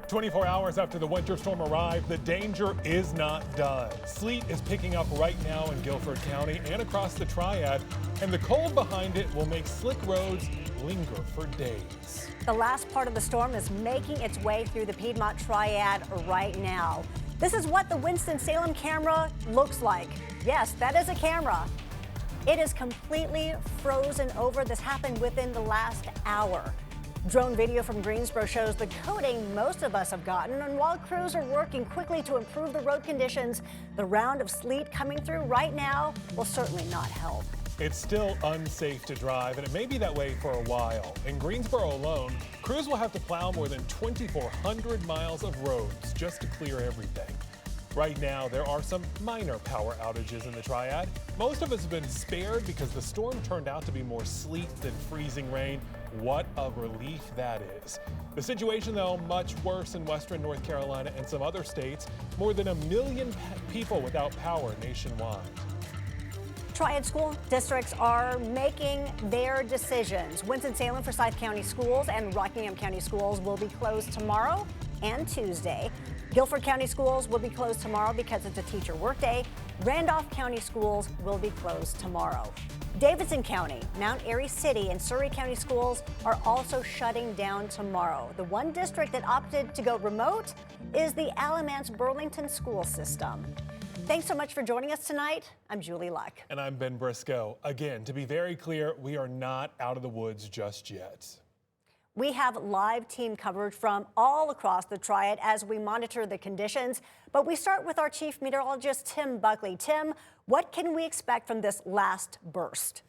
24 hours after the winter storm arrived, the danger is not done. Sleet is picking up right now in Guilford County and across the Triad, and the cold behind it will make slick roads linger for days. The last part of the storm is making its way through the Piedmont Triad right now. This is what the Winston-Salem camera looks like. Yes, that is a camera. It is completely frozen over. This happened within the last hour. Drone video from Greensboro shows the coating most of us have gotten, and while crews are working quickly to improve the road conditions, the round of sleet coming through right now will certainly not help. It's still unsafe to drive, and it may be that way for a while. In Greensboro alone, crews will have to plow more than 2,400 miles of roads just to clear everything. Right now, there are some minor power outages in the Triad. Most of us have been spared because the storm turned out to be more sleet than freezing rain. What a relief that is. The situation, though, much worse in western North Carolina and some other states. More than 1 million people without power nationwide. Triad school districts are making their decisions. Winston-Salem, Forsyth County Schools and Rockingham County Schools will be closed tomorrow and Tuesday. Guilford County Schools will be closed tomorrow because it's a teacher workday. Randolph County Schools will be closed tomorrow. Davidson County, Mount Airy City, and Surrey County Schools are also shutting down tomorrow. The one district that opted to go remote is the Alamance-Burlington school system. Thanks so much for joining us tonight. I'm Julie Luck. And I'm Ben Briscoe. Again, to be very clear, we are not out of the woods just yet. We have live team coverage from all across the Triad as we monitor the conditions. But we start with our chief meteorologist, Tim Buckley. Tim, what can we expect from this last burst?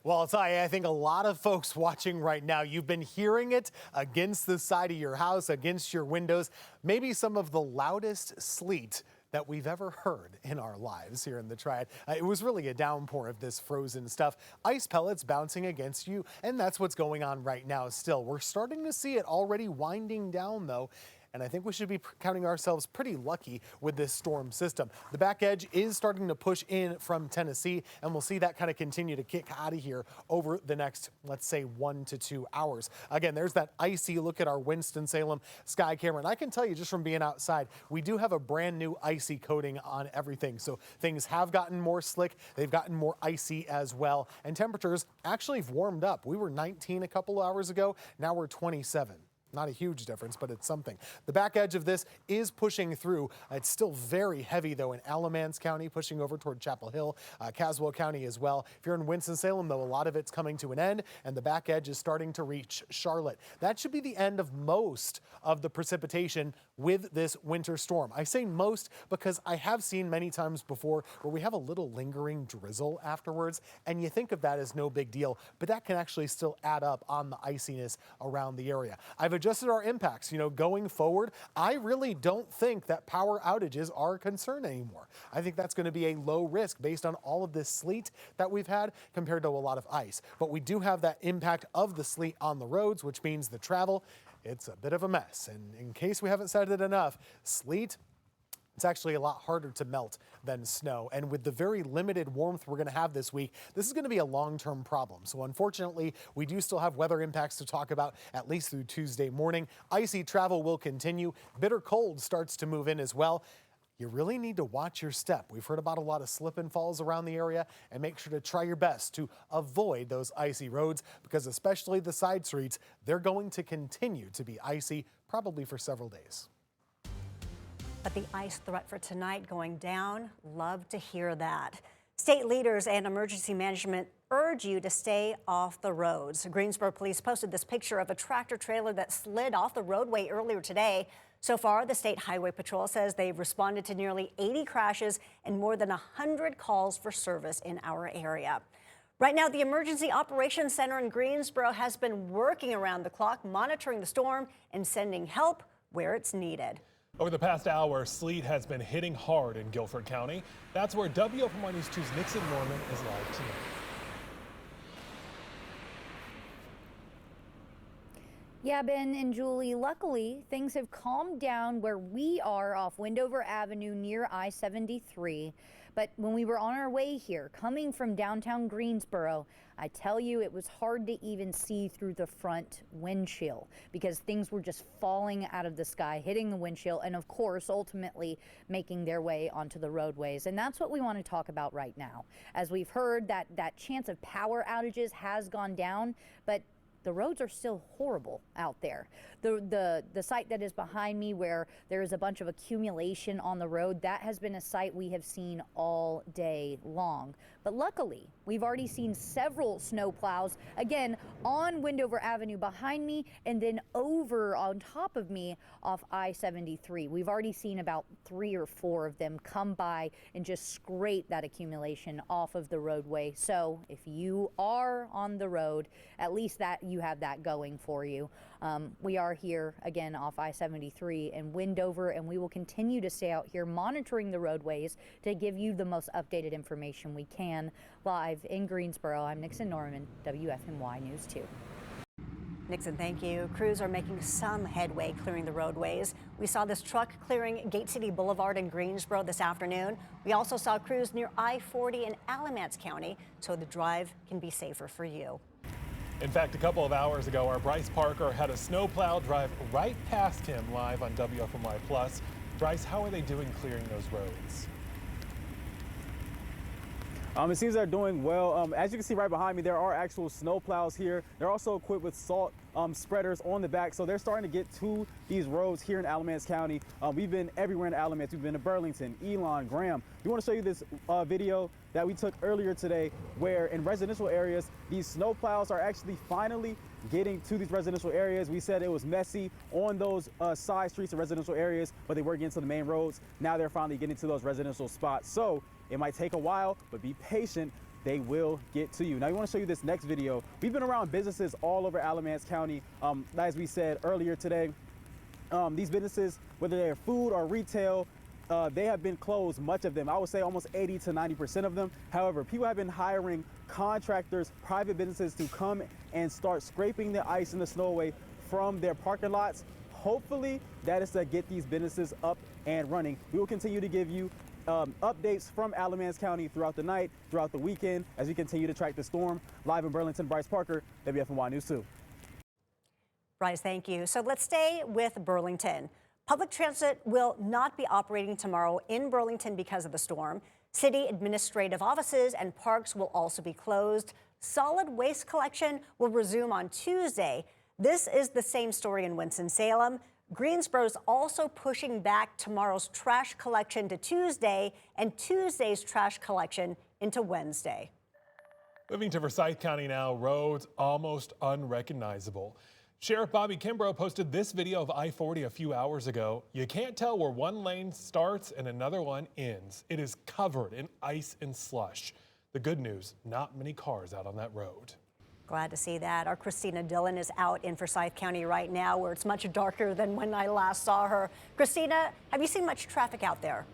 Well, I'll tell you, I think a lot of folks watching right now, you've been hearing it against the side of your house, against your windows, maybe some of the loudest sleet that we've ever heard in our lives here in the Triad. It was really a downpour of this frozen stuff. Ice pellets bouncing against you, and that's what's going on right now still. We're starting to see it already winding down, though. And I think we should be counting ourselves pretty lucky with this storm system. The back edge is starting to push in from Tennessee, and we'll see that kind of continue to kick out of here over the next, let's say, 1 to 2 hours. Again, there's that icy look at our Winston-Salem sky camera. And I can tell you just from being outside, we do have a brand new icy coating on everything. So things have gotten more slick. They've gotten more icy as well. And temperatures actually have warmed up. We were 19 a couple hours ago. Now we're 27. Not a huge difference, but it's something. The back edge of this is pushing through. It's still very heavy, though, in Alamance County, pushing over toward Chapel Hill, Caswell County as well. If you're in Winston-Salem, though, a lot of it's coming to an end, and the back edge is starting to reach Charlotte. That should be the end of most of the precipitation with this winter storm. I say most because I have seen many times before where we have a little lingering drizzle afterwards, and you think of that as no big deal, but that can actually still add up on the iciness around the area. I've adjusted our impacts, going forward. I really don't think that power outages are a concern anymore. I think that's going to be a low risk based on all of this sleet that we've had compared to a lot of ice. But we do have that impact of the sleet on the roads, which means the travel, it's a bit of a mess. And in case we haven't said it enough, sleet, it's actually a lot harder to melt than snow. And with the very limited warmth we're going to have this week, this is going to be a long-term problem. So unfortunately, we do still have weather impacts to talk about at least through Tuesday morning. Icy travel will continue. Bitter cold starts to move in as well. You really need to watch your step. We've heard about a lot of slip and falls around the area, and make sure to try your best to avoid those icy roads because especially the side streets, they're going to continue to be icy probably for several days. But the ice threat for tonight going down, love to hear that. State leaders and emergency management urge you to stay off the roads. Greensboro police posted this picture of a tractor trailer that slid off the roadway earlier today. So far, the State Highway Patrol says they've responded to nearly 80 crashes and more than 100 calls for service in our area. Right now, the Emergency Operations Center in Greensboro has been working around the clock, monitoring the storm and sending help where it's needed. Over the past hour, sleet has been hitting hard in Guilford County. That's where WFMY News 2's Nixon Norman is live tonight. Yeah, Ben and Julie, luckily things have calmed down where we are off Windover Avenue near I-73. But when we were on our way here, coming from downtown Greensboro, I tell you, it was hard to even see through the front windshield because things were just falling out of the sky, hitting the windshield, and of course, ultimately making their way onto the roadways. And that's what we want to talk about right now. As we've heard, that chance of power outages has gone down, but the roads are still horrible out there. The site that is behind me, where there is a bunch of accumulation on the road, that has been a site we have seen all day long. But luckily, we've already seen several snow plows, again, on Windover Avenue behind me and then over on top of me off I-73. We've already seen about 3 or 4 of them come by and just scrape that accumulation off of the roadway. So if you are on the road, at least that you have that going for you. We are here again off I-73 in Windover, and we will continue to stay out here monitoring the roadways to give you the most updated information we can. Live in Greensboro, I'm Nixon Norman, WFMY News 2. Nixon, thank you. Crews are making some headway clearing the roadways. We saw this truck clearing Gate City Boulevard in Greensboro this afternoon. We also saw crews near I-40 in Alamance County, so the drive can be safer for you. In fact, a couple of hours ago, our Bryce Parker had a snowplow drive right past him live on WFMY+. Bryce, how are they doing clearing those roads? It seems they're doing well. As you can see right behind me, there are actual snow plows here. They're also equipped with salt spreaders on the back, so they're starting to get to these roads here in Alamance County. We've been everywhere in Alamance. We've been to Burlington, Elon, Graham. We want to show you this video that we took earlier today, where in residential areas, these snow plows are actually finally getting to these residential areas. We said it was messy on those side streets of residential areas, but they were getting to the main roads. Now they're finally getting to those residential spots. So it might take a while, but be patient. They will get to you. Now, we want to show you this next video. We've been around businesses all over Alamance County. As we said earlier today, these businesses, whether they're food or retail, they have been closed, much of them. I would say almost 80 to 90% of them. However, people have been hiring contractors, private businesses to come and start scraping the ice and the snow away from their parking lots. Hopefully, that is to get these businesses up and running. We will continue to give you updates from Alamance County throughout the night, throughout the weekend, as we continue to track the storm. Live in Burlington, Bryce Parker, WFMY News 2. Bryce, thank you. So let's stay with Burlington. Public transit will not be operating tomorrow in Burlington because of the storm. City administrative offices and parks will also be closed. Solid waste collection will resume on Tuesday. This is the same story in Winston-Salem. Greensboro's also pushing back tomorrow's trash collection to Tuesday and Tuesday's trash collection into Wednesday. Moving to Forsyth County now, roads almost unrecognizable. Sheriff Bobby Kimbrough posted this video of I-40 a few hours ago. You can't tell where one lane starts and another one ends. It is covered in ice and slush. The good news, not many cars out on that road. Glad to see that. Our Christina Dillon is out in Forsyth County right now, where it's much darker than when I last saw her. Christina, have you seen much traffic out there?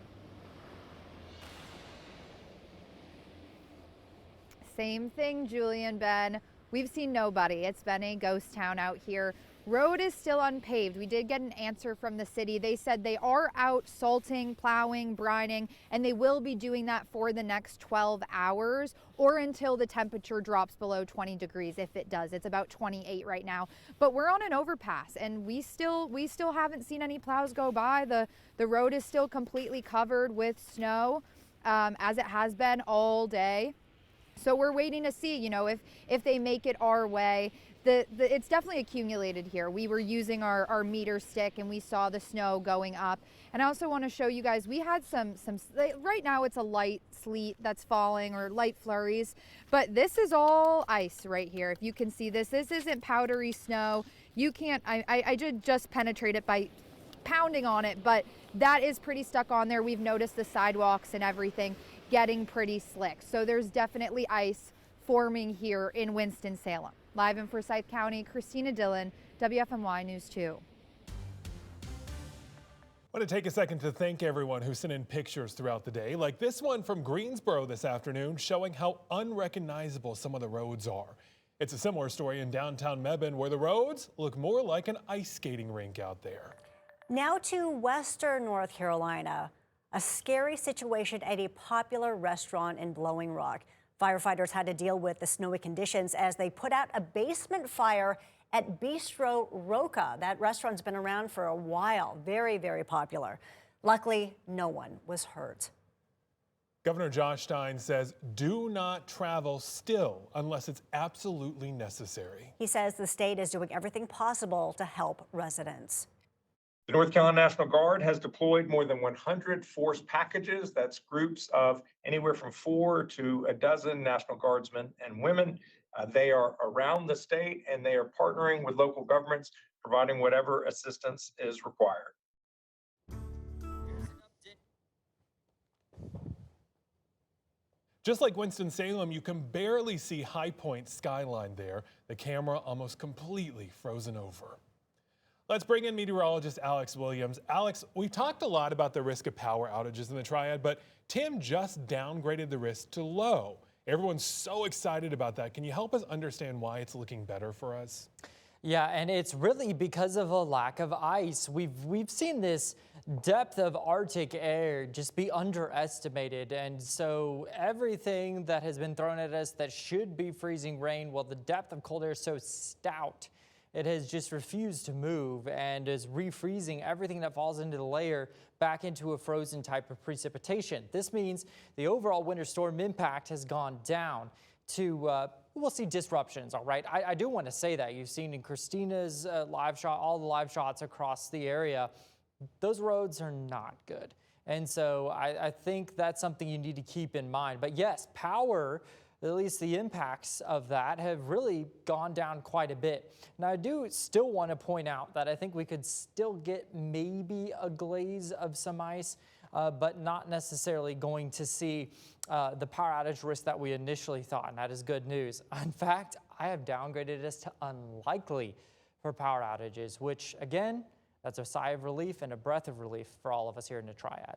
Same thing, Julie and Ben. We've seen nobody. It's been a ghost town out here. Road is still unpaved. We did get an answer from the city. They said they are out salting, plowing, brining, and they will be doing that for the next 12 hours or until the temperature drops below 20 degrees, if it does. It's about 28 right now. But we're on an overpass, and we still haven't seen any plows go by. The road is still completely covered with snow, as it has been all day. So we're waiting to see, you know, if they make it our way. It's definitely accumulated here. We were using our meter stick and we saw the snow going up. And I also want to show you guys, we had some right now it's a light sleet that's falling or light flurries, but this is all ice right here. If you can see this isn't powdery snow. You can't, I did just penetrate it by pounding on it, but that is pretty stuck on there. We've noticed the sidewalks and everything getting pretty slick. So there's definitely ice forming here in Winston-Salem. Live in Forsyth County, Christina Dillon, WFMY News 2. I want to take a second to thank everyone who sent in pictures throughout the day, like this one from Greensboro this afternoon showing how unrecognizable some of the roads are. It's a similar story in downtown Mebane where the roads look more like an ice skating rink out there. Now to western North Carolina. A scary situation at a popular restaurant in Blowing Rock. Firefighters had to deal with the snowy conditions as they put out a basement fire at Bistro Roca. That restaurant's been around for a while. Very, very popular. Luckily, no one was hurt. Governor Josh Stein says do not travel still unless it's absolutely necessary. He says the state is doing everything possible to help residents. The North Carolina National Guard has deployed more than 100 force packages. That's groups of anywhere from 4 to a dozen National Guardsmen and women. They are around the state and they are partnering with local governments, providing whatever assistance is required. Just like Winston-Salem, you can barely see High Point skyline there. The camera almost completely frozen over. Let's bring in meteorologist Alex Williams. Alex, we've talked a lot about the risk of power outages in the Triad, but Tim just downgraded the risk to low. Everyone's so excited about that. Can you help us understand why it's looking better for us? Yeah, and it's really because of a lack of ice. We've seen this depth of Arctic air just be underestimated, and so everything that has been thrown at us that should be freezing rain, well, the depth of cold air is so stout, it has just refused to move and is refreezing everything that falls into the layer back into a frozen type of precipitation. This means the overall winter storm impact has gone down to we'll see disruptions, all right? I do want to say that. You've seen in Christina's live shot, all the live shots across the area, those roads are not good. And so I think that's something you need to keep in mind. But yes, power, at least the impacts of that have really gone down quite a bit. Now, I do still want to point out that I think we could still get maybe a glaze of some ice, but not necessarily going to see the power outage risk that we initially thought, and that is good news. In fact, I have downgraded this to unlikely for power outages, which again, that's a sigh of relief and a breath of relief for all of us here in the Triad.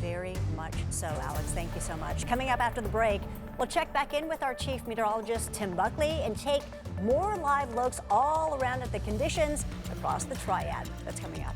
Very much so, Alex. Thank you so much. Coming up after the break, we'll check back in with our chief meteorologist, Tim Buckley, and take more live looks all around at the conditions across the Triad. That's coming up.